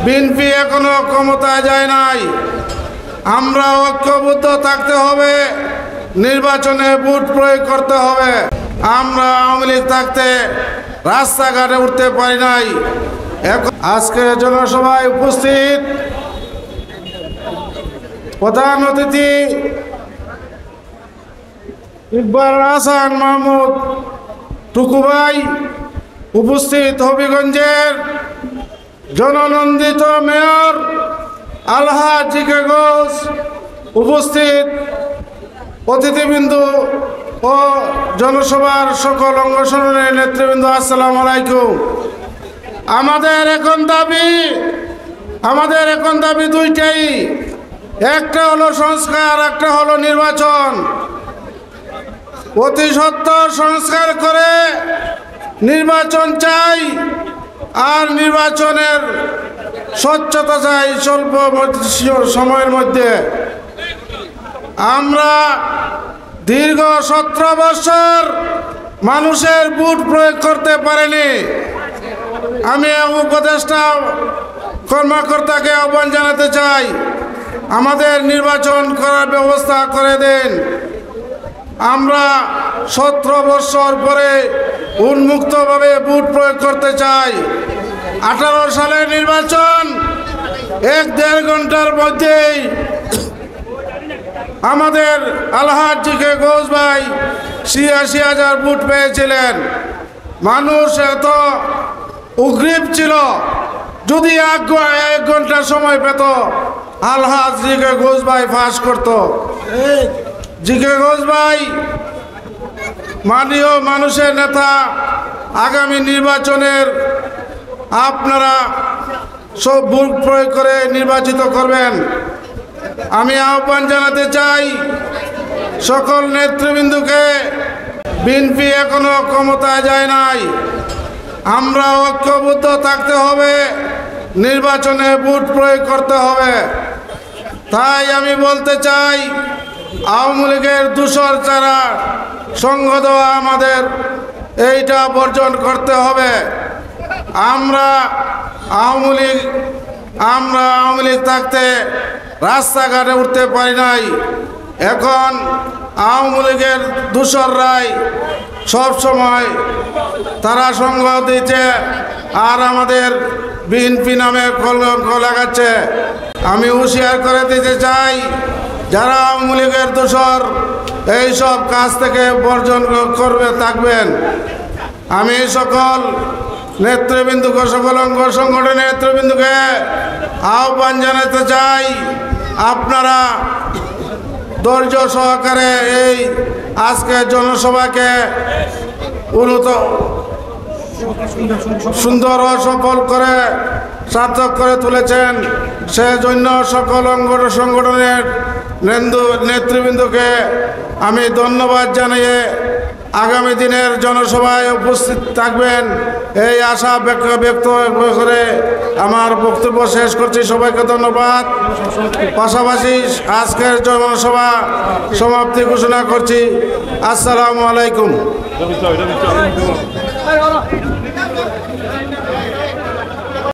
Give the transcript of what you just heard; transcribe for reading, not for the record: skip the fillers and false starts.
BNP এখনো ক্ষমতায় যায় নাই। আমরা ঐক্যবদ্ধ থাকতে হবে, নির্বাচনে ভোট প্রয়োগ করতে হবে। আমরা আওয়ামী লীগ থাকতে রাস্তাঘাটে উঠতে পারি নাই। আজকে জনসভায় উপস্থিত প্রধান অতিথি ইকবাল হাসান মাহমুদ টুকু ভাই, উপস্থিত হবিগঞ্জের জননন্দিত মেয়র আলহাজ জিকে ঘোষ, উপস্থিত অতিথিবৃন্দ ও জনসভার সকল অঙ্গসংগঠনের নেতৃবৃন্দ, আসসালামু আলাইকুম। আমাদের এখন দাবি দুইটাই, একটা হলো সংস্কার, একটা হলো নির্বাচন। অতি সত্বর সংস্কার করে নির্বাচন চাই, আর নির্বাচনের স্বচ্ছতা চাই স্বল্প সময়ের মধ্যে। আমরা দীর্ঘ 17 বছর মানুষের ভোট প্রয়োগ করতে পারিনি। আমি উপদেষ্টা কর্মকর্তাকে আহ্বান জানাতে চাই, আমাদের নির্বাচন করার ব্যবস্থা করে দেন। আমরা 17 বছর পরে উন্মুক্তভাবে ভোট প্রয়োগ করতে চাই। 18 সালের নির্বাচন 1-1.5 ঘন্টার মধ্যেই আমাদের আলহাজ জিকে ঘোষ ভাই 86,000 ভোট পেয়েছিলেন। মানুষ এত উগ্রীব ছিল, যদি 1 ঘন্টা সময় পেত আলহাজ জিকে ঘোষ ভাই পাস করত। জিকে ঘোষ ভাই মাননীয় মানুষের নেতা, আগামী নির্বাচনের আপনারা সব ভোট প্রয়োগ করে নির্বাচিত করবেন। আমি আহ্বান জানাতে চাই সকল নেতৃবৃন্দকে, বিএনপি এখনো ক্ষমতায় যায় নাই। আমরা ঐক্যবদ্ধ থাকতে হবে, নির্বাচনে ভোট প্রয়োগ করতে হবে। তাই আমি বলতে চাই, আওয়ামী লীগের দূষর ছাড়া সঙ্গ দেওয়া আমাদের এইটা বর্জন করতে হবে। আমরা আওয়ামী লীগ থাকতে রাস্তাঘাটে উঠতে পারি নাই। এখন আওয়ামী লীগের দূষররাই সব সময় তারা সঙ্গ দিচ্ছে আর আমাদের বিএনপি নামে কলঙ্ক লাগাচ্ছে। আমি হুঁশিয়ার করে দিতে চাই, যারা আওয়ামী লীগের দূষর এইসব কাজ থেকে বর্জন করবে থাকবেন। আমি সকল নেতৃবৃন্দকে, সকল অঙ্গ সংগঠনের নেতৃবৃন্দকে আহ্বান জানাতে চাই, আপনারা ধৈর্য সহকারে এই আজকে জনসভাকে সুন্দর ও সফল করে সার্থক করে তুলেছেন। সেজন্য সকল অঙ্গ সংগঠনের নেতৃবৃন্দকে আমি ধন্যবাদ জানিয়ে আগামী দিনের জনসভায় উপস্থিত থাকবেন এই আশা ব্যক্ত করে আমার বক্তব্য শেষ করছি। সবাইকে ধন্যবাদ। পাশাপাশি আজকের জনসভা সমাপ্তি ঘোষণা করছি। আসসালামু আলাইকুম।